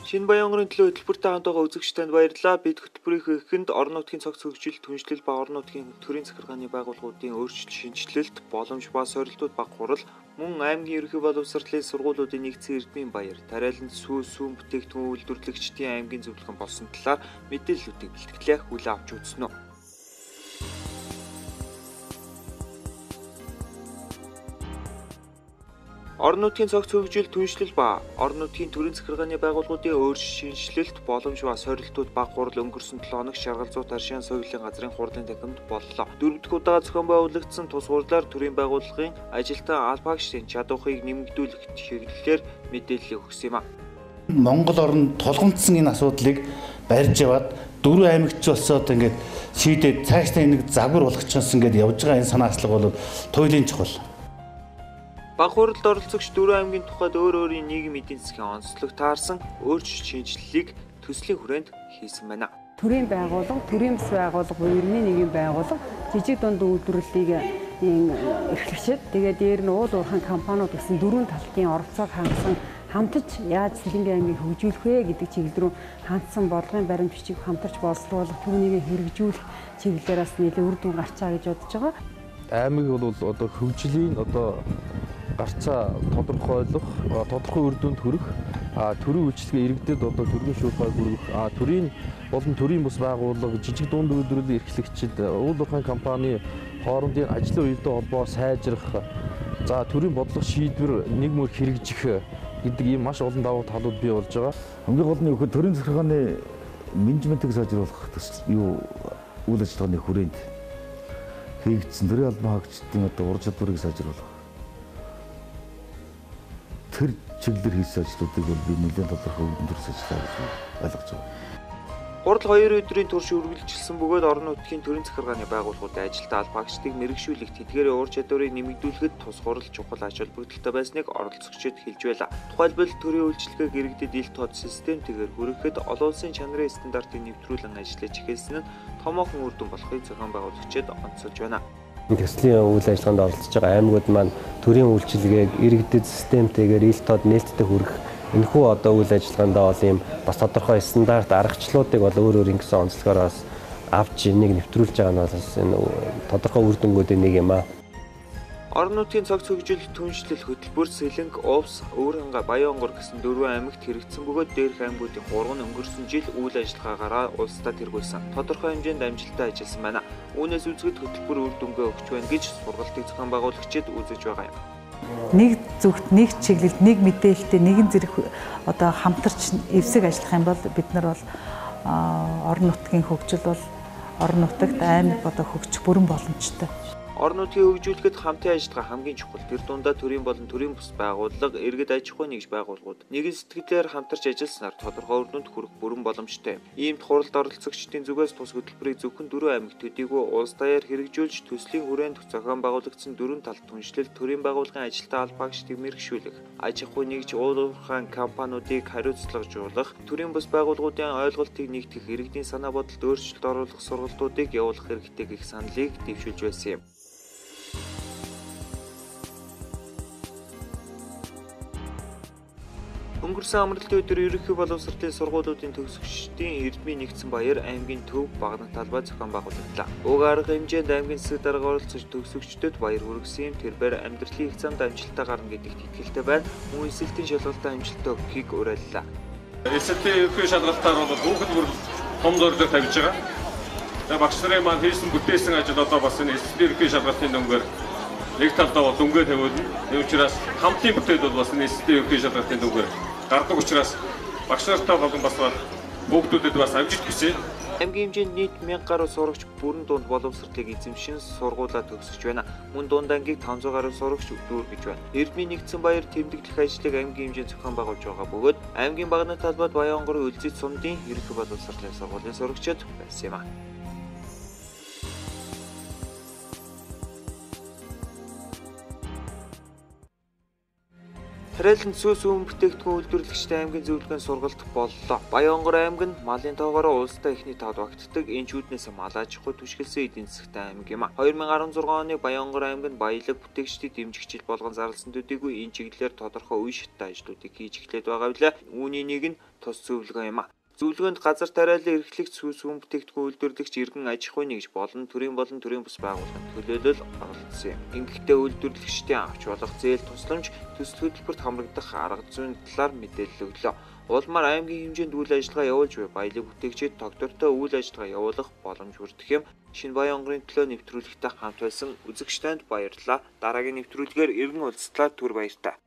Шинэ Баянгарын төлөө хөтөлбөртэй хамт байгаа үзэгчдэнд баярлалаа. Бид хөтөлбөрийн эхэнд орон нутгийн цогц хөгжил, түншлэл ба орон нутгийн төрийн захиргааны байгууллагуудын өөрчлөлт, шинжилэлт, боломж ба сорилтууд баг хурал, мөн аймгийн ерөнхий боловсролын сургуулиудын нэгдсэн эрдмийн баяр, тариалан сүүн бүтээгдэхүүн үйлдвэрлэгчдийн аймгийн зөвлөгөн болсон талаар мэдээллүүдийг бэлтгэлээ хүлээн авч үзнэ. Орон нутгийн цогц хөгжил, түншлэл ба орон нутгийн төрийн захиргааны байгууллагуудын өөрчлөлт, шинжилэлт, боломж ба сорилтууд баг хурал өнгөрсөн 7 хоног Шаргалзуу Таршин соёлын газрын хурлын танхимд боллоо. 4 дахь удаа зохион байгуулагдсан тус хурлаар төрийн байгууллагын ажилтан албаагчдын чадварыг нэмэгдүүлэх чиглэлээр мэдээлэл өгсөн юм а. Монгол орнд тулгамдсан энэ асуудлыг барьж яваад 4 аймагч болсоод ингээд шийдээд цаашдаа нэг загвар болгочихсон гэдээ явж байгаа энэ санаачлага бол туйлын чухал. Баг хуралд оролцогч 4 аймгийн тухайд өөр өөрийн нийгэм эдийн засгийн онцлог таарсан өөрчлөлт шинжилгээг төслийн хүрээнд хийсэн байна. Төрийн байгууллага, төрийн бас байгууллага, эрдмийн нэгэн байгууллага жижиг дунд үйлдвэрлэлийг эрхлэгчид тэгээд дээр нь уул уурхайн компаниуд гэсэн 4 талын оролцоог хангасан хамтарч яаж Сэлэнгийн аймгийг хөгжүүлэх вэ гэдэг чиглэл рүү хандсан бодлогын баримт бичиг хамтарч боловсруулах, түүнийг хэрэгжүүлэх чиглэлээс нэлээд үр дүн гарчаа гэж бодож байгаа. Аймаг бол одоо хөгжлийн гарцаа тодорхойлох, тодорхой үр дүнд хүрэх, төрийн үйлчлэгээ иргэдэд одоо төрийн шуурхай хүргэх, төрийн болон төрийн бус байгууллага, жижиг дунд үйлдвэрлэлийн эрхлэгчид, уул уурхайн компани хоорондын ажлын үеийн холбоо сайжрах, төрийн бодлого шийдвэр нэг мөр хэрэгжих гэдэг ийм маш олон давуу талууд бий болж байгаа. Хамгийн гол нь өгөх төрийн захиргааны менежментийг сайжруулах үйл ажиллагааны хүрээнд хийгдсэн төрийн албан хаагчдын ур чадварыг сайжруулах. Тэр чиглэлээр хийсэн ажлуудыг бол би нэлээд тодорхой өндөр ажиллаа гэж ойлгож байна. Хурал 2 өдрийн турш үргэлжилсэн бөгөөд орон нутгийн төрийн захиргааны байгууллагуудын ажилтан албаагчдыг мэрэгшүүлэх, тэдгээрээ ур чадварыг нэмэгдүүлэхэд тус хурал чухал ач холбогдолтой байсныг оролцогчид хэлж байлаа. Тухайлбал төрийн үйлчлэгээг иргэдэд ил тод системтэйгээр хүргэхэд олон улсын чанарын стандартыг нэвтрүүлэн ажиллаж эхэлсэн нь томоохон үр дүн болохыг зохион байгуулагчид онцолж байна. Төслийн үйл ажиллагаанд оролцож байгаа аймагуд маань төрийн үйлчилгээг иргэдэд системтэйгээр ил тод нээлттэй хүргэх энэхүү одоо үйл ажиллагаанд бол ийм бас тодорхой стандарт аргачлалуудыг бол өөр ингэсэн онцлогоор бас авч энийг нэвтрүүлж байгаа нь бас энэ тодорхой үр дүнгуудын нэг юм аа. Орон нутгийн цогц хөгжил, түншлэл, хөтөлбөр, Сэлэнг, Увс, Өвөрхангай, Баянгор гэсэн 4 аймагт хэрэгжсэн бөгөөд дээрх аймагуудын 3 нь өнгөрсөн жил үйл ажиллагаагаараа улсдаа тэргүүлсэн. Тодорхой хэмжээнд амжилттай ажилласан байна. Үүнээс үзэхэд хөтөлбөр үр дүнгээ өгч байна гэж сургалтыг зохион байгуулагчид үзэж байгаа юм. Нэг зүгт, нэг чиглэлд, нэг мэдээлэлтэй нэгэн зэрэг одоо хамтарч эвсэг ажиллах юм бол бид нар бол орон нутгийн хөгжил бол орон нутагт аймаг одоо хөгжих бүрэн боломжтой. Орон нутгийг хөгжүүлэхэд хамтын ажиллагаа хамгийн чухал. Тэр дундаа төрийн болон төрийн бус байгууллага, иргэд аж ахуйн нэгж байгууллагууд нэгэн сэтгэлээр хамтарч ажилласнаар тодорхой үр дүнд хүрэх бүрэн боломжтой. Иймд хуралд оролцогчдын зүгээс тус хөтөлбөрийг зөвхөн 4 аймагт төдийгүй улс даяар хэрэгжүүлж төслийн хүрээнд зохион байгуулагдсан 4 талт түншлэл, төрийн байгууллагын ажилтан албаагчдыг мэрэгшүүлэх, аж ахуй нэгж уул уурхайн компаниудыг хариуцлагажуулах, төрийн бус байгууллагуудын ойлголтыг нэгтгэх, иргэдийн санаа бодолд өөрчлөлт оруулах сургалтуудыг явуулах хэрэгтэй гэх саналыг дэвшүүлж байсан юм. Өнгөрсөн амралтын өдөр ерөнхий боловсролын сургуулиудын төгсөгчдийн эрдмийн нэгдсэн баяр аймгийн төв багнах талбай зохион байгуулагдлаа. Уг арга хэмжээнд аймгийн засаг дарга оролцож төгсөгчдөд баяр хүргэсэн юм. Тэрээр амьдралын их замд амжилттай гарна гэдэгт итгэлтэй байна. Мөн эсэлтийн шалгалтад амжилттай өгөхийг уриаллаа. Эсэлтийн ерөнхий шалгалтаар бол хүүхэд бүр том зорилго тавьж байгаа. Тэгээ багш нарын маань хийсэн бүтээсэн ажил одоо бас энэ эсэлтийн ерөнхий шалгалтын дөнгөөр нэг талдаа бол дүнгээ тавиулна. ඒ учраас хамтын бүтээл бол бас энэ эсэлтийн ерөнхий шалгалтын дөнгөөр гардаг учраас багш нартай болон бас хүүхдүүдэд бас амжилт хүсье. Аймгийн хэмжээнд нийт 1000 гаруй сурагч бүрэн дунд боловсролыг эзэмшин сургуулаа төгсөж байна. Мөн дунд ангийг 500 гаруй сурагч дүүргэж байна. Эрдмийн нэгдсэн баяр тэмдэглэх ажлыг аймгийн хэмжээнд зохион байгуулж байгаа бөгөөд аймгийн багнах талбайд Баянгорын Өлзий сумдын ерөнхий боловсролын сургуулийн сурагчид байсан юм а. Тариалан цэс өмнө бүтээгдэхүүн үйлдвэрлэгчдийн аймгийн зөвлөгөөний сургалт боллоо. Баянгор аймаг нь малын тоогоор улстай ихний тоод багтдаг энчүүднээс мал аж ахуй түшгэлсэн эдийн засгийн аймаг юм. 2016 оны Баянгор аймаг нь баялаг бүтээгчдийн дэмжигчил болгон зарласан төдийгүй энэ чиглэлээр тодорхой үе шаттай ажлуудыг хийж эхлээд байгаа билээ. Үүний нэг нь тус зөвлөгөө юм. Зөвлөгөөнд газар тариалан эрхлэгч цэс өмнө бүтээгдэхүүн үйлдвэрлэгч иргэн аж ахуй нэгж болон төрийн бус байгууллагын төлөөлөл оролцсон юм. Ингэхдээ үйлдвэрлэгчдийн авч болох зээл тусламж төсөл хөтөлбөрт хамрагдах арга зүйн талаар мэдээлэл өглөө. Улмаар аймгийн хэмжээнд үйл ажиллагаа явуулж буй баялаг бүтээгчид тогтвортой үйл ажиллагаа явуулах боломж хүрдэх юм. Шинэ Баянгорын төлөө нэвтрүүлэгтэй хамт байсан үзэгчдэнд баярлалаа. Дараагийн нэвтрүүлгээр иргэн уулзлаа. Түр баяртай.